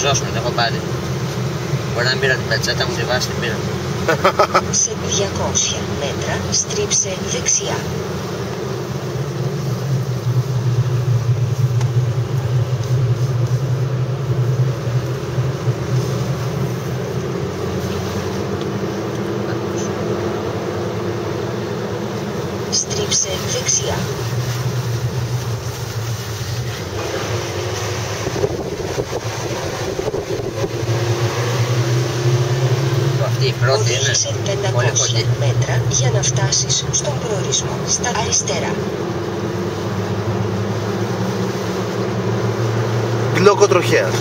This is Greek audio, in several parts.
ζώσουμε, το έχω πάρει. Μπορεί να μην πήρα την πετσέτα μου, τη βάση την πήρα. Σε 200 μέτρα στρίψε δεξιά. Στρίψε δεξιά. Αυτή η πρώτη οδήγησε είναι 500 μέτρα για να φτάσεις στον προορισμό στα αριστερά. Μπλόκο τροχέας.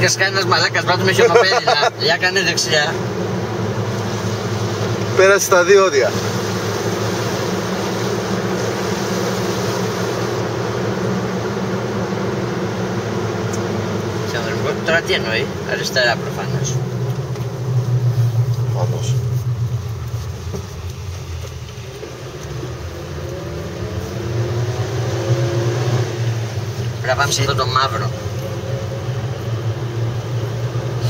Και σκάνει ένας μαλάκας πάνω με χιονοπέδιλα. Για κάνε δεξιά. Πέρασε στα διόδια. Τώρα τι εννοεί, αριστερά προφανώς. Προφανώς. Πρέπει να πάμε σε αυτό το μαύρο.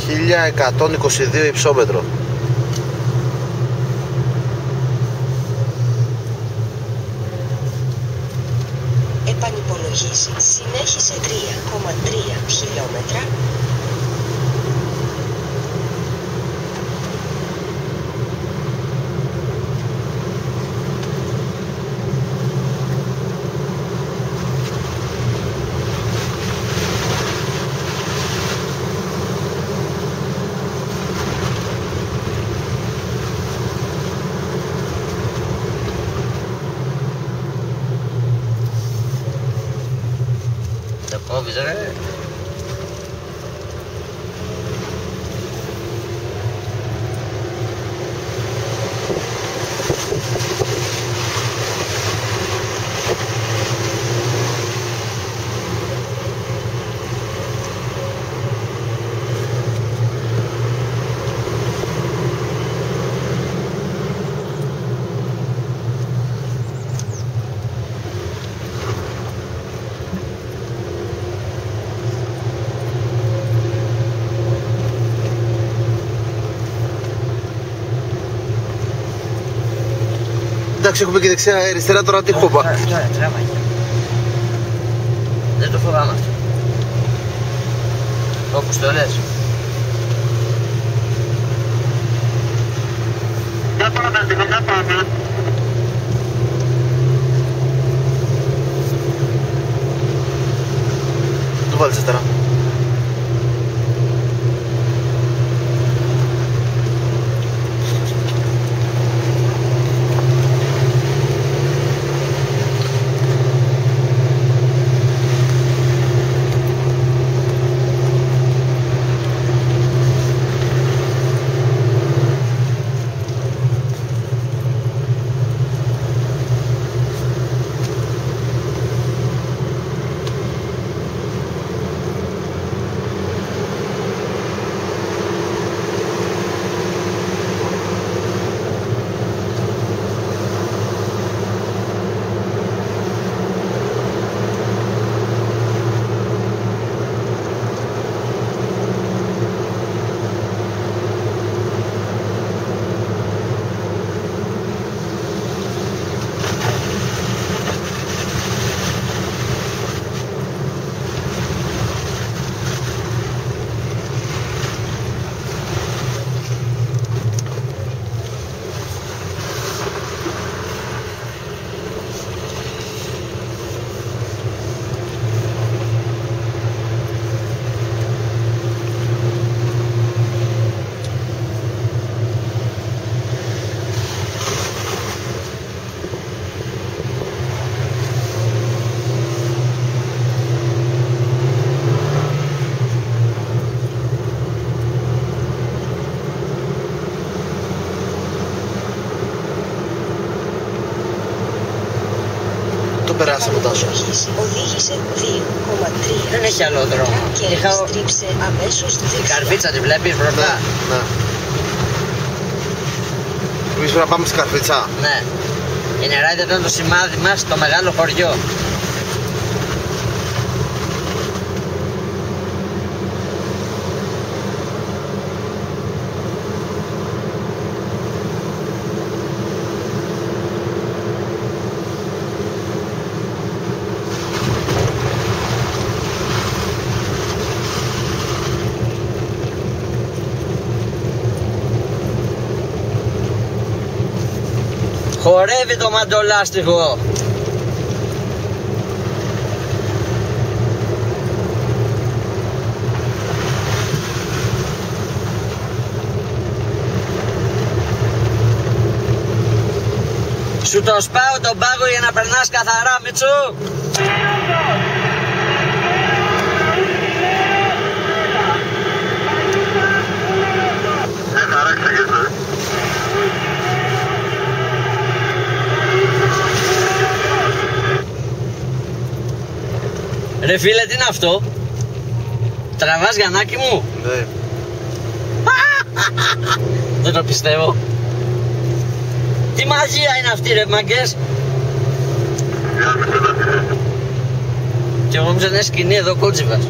1122 υψόμετρο. Επανυπολογίζει. Συνέχισε 3,3 χιλιόμετρα. Το κόβεις ρε. Εντάξει, έχουμε και δεξιά αριστερά, τώρα τι χώπα. Τώρα τράβαγε. Δεν το φοβάμαι αυτό. Όπως το λες. Του βάλεις αριστερά. περάσαμε τόσο. Οδήγησε 2,3. Δεν έχει άλλο δρόμο. Και στρίψε αμέσως δεξιά. Η καρφίτσα τη βλέπεις μπροστά. Ναι. Εμείς πρέπει να πάμε στην καρφίτσα. Ναι. Η Νεράιδα ήταν το σημάδι μας στο μεγάλο χωριό. Χορεύει το μαντολάστιχο. Σου το σπάω τον πάγο για να περνάς καθαρά, Μιτσού. Ρε φίλε, τι είναι αυτό? Τραβάς Γιαννάκη μου? Ναι. Δεν το πιστεύω. Τι μαγεία είναι αυτή ρε μάγκες? Και εγώ νόμιζα να είναι σκηνή εδώ κότσιβας.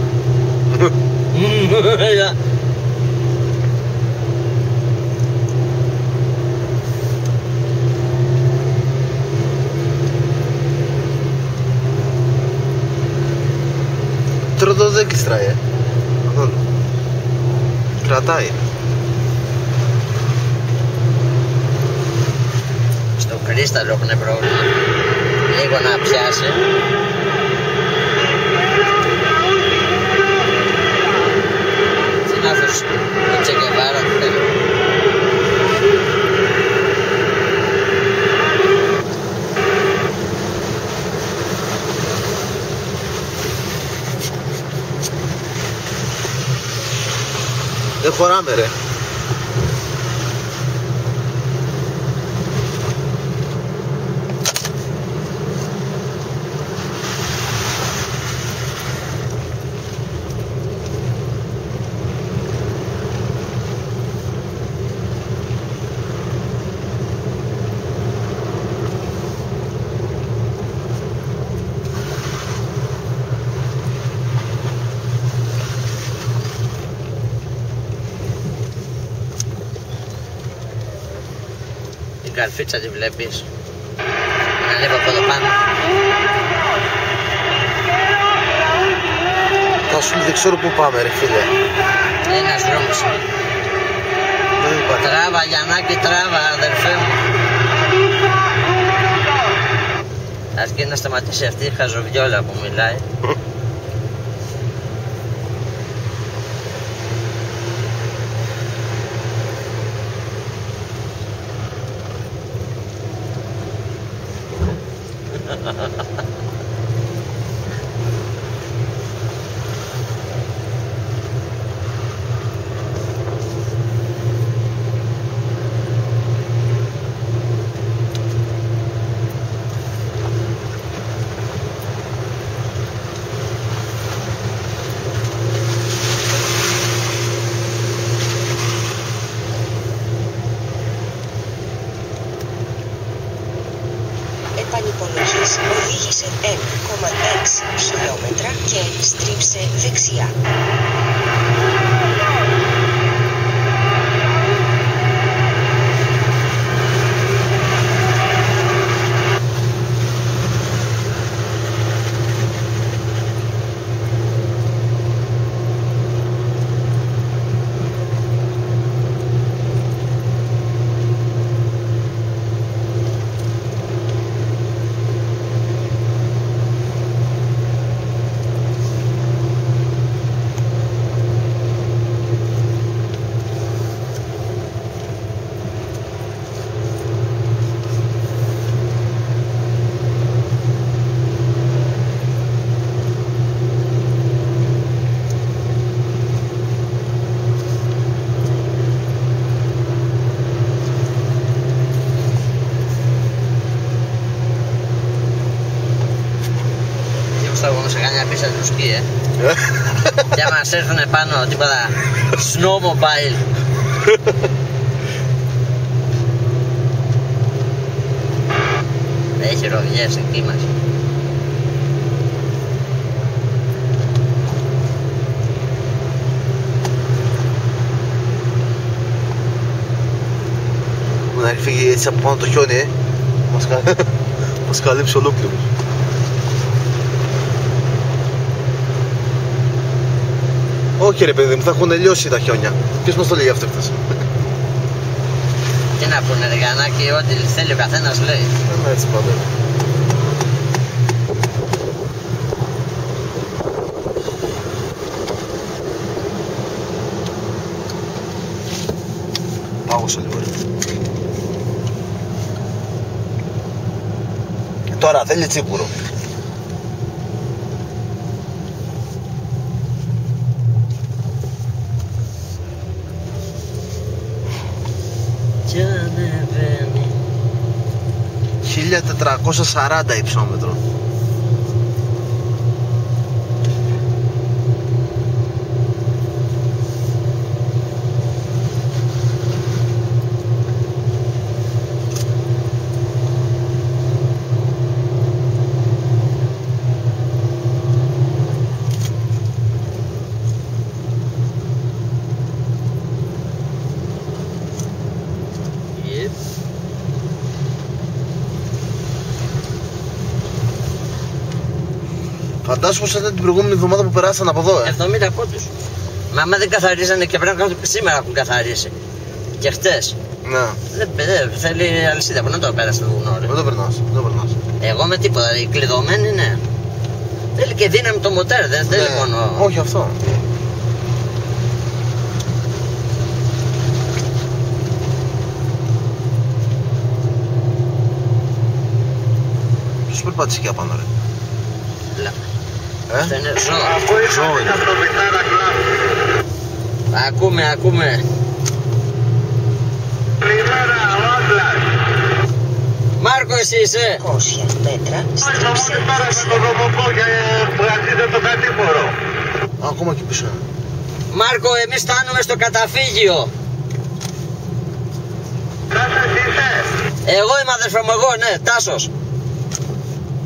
Τώρα εδώ δεν κλειστράει, καθόλου. Κρατάει. Στο κρίσταλο έχουν πρόβλημα. Λίγο να πιάσει. Τι να δώσει το Τσεκεβάρα του θέλω. Δεν χωράμε ρε. Την καρφίτσα τη βλέπεις? Ανέβω από εδώ πάνω. Θα σου δεν ξέρω πού πάμε ρε φίλε. Ένας δρόμος είναι. Δεν υπάρχει. Τράβα Γιαννάκη, τράβα αδερφέ μου. Αρκεί να σταματήσει αυτή η χαζοβιόλα που μιλάει. Επανυπολογής οδήγησε 1,6 χιλιόμετρα και στρίψε δεξιά. Σε κάνει πίσω του σκι, και άμα μας έρθουνε πάνω τίποτα snowmobile. Έχει ρογιές εκεί μας. Να έχει φύγει έτσι από πάνω το χιόνι, μας καλύψει ολόκληρος. Όχι ρε παιδί μου, θα έχουν λιώσει τα χιόνια. Ποιος μας το λέει αυτό χθες? Τι να πούνε ρε Γιαννάκη, ό,τι θέλει ο καθένας λέει. Έτσι πάντα. Πάγωσα λίγο ρε. Τώρα θέλει τσίπουρο. Κι ανεβαίνει. 1440 υψόμετρο. Φαντάσου πως ήταν την προηγούμενη εβδομάδα που περάσαν από εδώ, 70 πόντους. Μα άμα δεν καθαρίζανε και πρέπει να κάνουν σήμερα έχουν καθαρίσει. Και χτες. Ναι. Δεν θέλει αλυσίδα που να το πέρασε το βουνό. Δεν το περνάς, δεν το περνάς. Εγώ με τίποτα, η κλειδωμένη είναι. Θέλει και δύναμη το μοτέρ, δεν θέλει μόνο. Όχι αυτό. Ποιος περπάτησε εκεί απάνω ρε? Αυτό είναι ζώο. Ζώο είναι. Ακούμε. Μάρκο εσύ είσαι. 200 μέτρα, στρίψε Ακόμα εκεί πίσω. Μάρκο, εμείς φτάνουμε στο καταφύγιο. Εγώ είμαι αδερφέ μου, εγώ, ναι, Τάσος.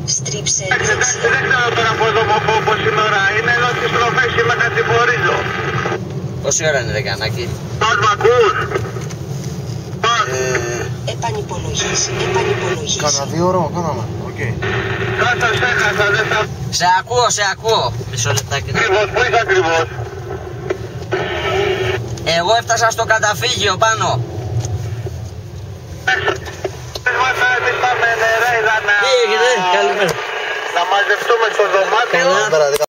στρίψε Δεν ξέρω τώρα από εδώ πως είναι ώρα. Είναι εδώ στις τροφές και με κατηγορίζω. Πόση ώρα είναι ρε Γιαννάκη? Πώς μ' ακούς? επανυπολογίσει. Κάνα 2 ώρο, κάναμε. Οκ. Σας έχασα, δεν θα... Σε ακούω. Μισό λεπτάκι να... Ακριβώς, πού είσαι ακριβώς? Εγώ έφτασα στο καταφύγιο πάνω. Εμείς πάμε νερά, είδα να... Τι έγινε, καλημέρα. Να μαζευτούμε στο δωμάτιο. Καλά.